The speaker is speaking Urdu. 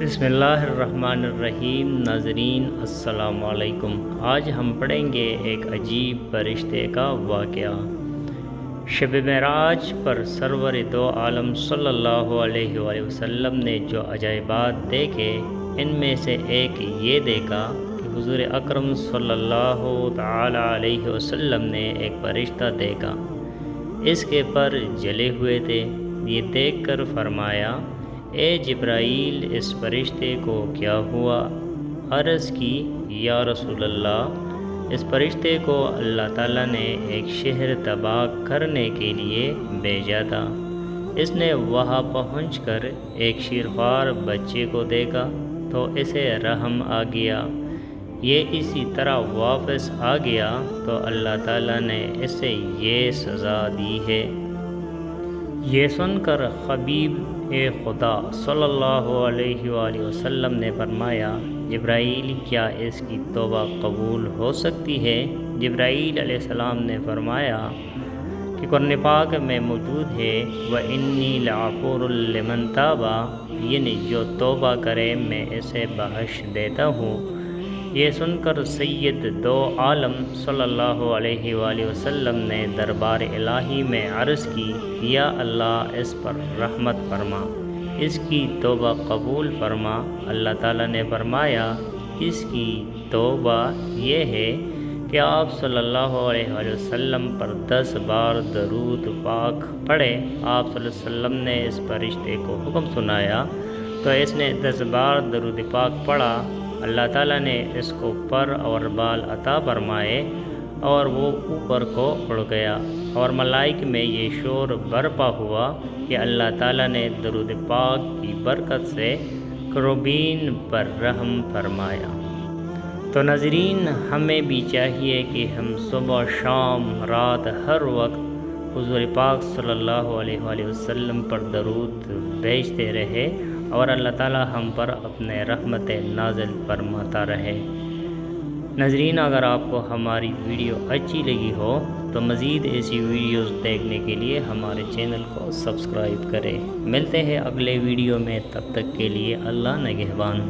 بسم اللہ الرحمن الرحیم۔ ناظرین السلام علیکم۔ آج ہم پڑھیں گے ایک عجیب فرشتے کا واقعہ۔ شب معراج پر سرور دو عالم صلی اللہ علیہ وآلہ وسلم نے جو عجائبات دیکھے، ان میں سے ایک یہ دیکھا کہ حضور اکرم صلی اللہ تعالی علیہ وسلم نے ایک فرشتہ دیکھا۔ اس کے پر جلے ہوئے تھے۔ یہ دیکھ کر فرمایا، اے جبرائیل، اس فرشتے کو کیا ہوا؟ عرض کی، یا رسول اللہ، اس فرشتے کو اللہ تعالیٰ نے ایک شہر تباہ کرنے کے لیے بھیجا تھا۔ اس نے وہاں پہنچ کر ایک شیرخوار بچے کو دیکھا تو اسے رحم آ گیا۔ یہ اسی طرح واپس آ گیا تو اللہ تعالیٰ نے اسے یہ سزا دی ہے۔ یہ سن کر حبیب خدا صلی اللہ علیہ وآلہ وسلم نے فرمایا، جبرائیل، کیا اس کی توبہ قبول ہو سکتی ہے؟ جبرائیل علیہ السلام نے فرمایا کہ قرآن پاک میں موجود ہے، وَإِنِّي لَغَفُورٌ لِمَن تَابَ، یعنی جو توبہ کرے میں اسے بخش دیتا ہوں۔ یہ سن کر سید دو عالم صلی اللہ علیہ وآلہ وسلم نے دربار الہی میں عرض کی، یا اللہ، اس پر رحمت فرما، اس کی توبہ قبول فرما۔ اللہ تعالیٰ نے فرمایا، اس کی توبہ یہ ہے کہ آپ صلی اللہ علیہ وآلہ وسلم پر 10 بار درود پاک پڑھے۔ آپ صلی اللہ علیہ وسلم نے اس فرشتے کو حکم سنایا تو اس نے 10 بار درود پاک پڑھا۔ اللہ تعالیٰ نے اس کو پر اور بال عطا فرمائے اور وہ اوپر کو اڑ گیا، اور ملائک میں یہ شور برپا ہوا کہ اللہ تعالیٰ نے درود پاک کی برکت سے کروبین پر رحم فرمایا۔ تو ناظرین، ہمیں بھی چاہیے کہ ہم صبح، شام، رات، ہر وقت حضور پاک صلی اللہ علیہ وآلہ وسلم پر درود بھیجتے رہے اور اللہ تعالیٰ ہم پر اپنے رحمت نازل فرماتا رہے۔ ناظرین، اگر آپ کو ہماری ویڈیو اچھی لگی ہو تو مزید ایسی ویڈیوز دیکھنے کے لیے ہمارے چینل کو سبسکرائب کریں۔ ملتے ہیں اگلے ویڈیو میں، تب تک کے لیے اللہ نگہبان۔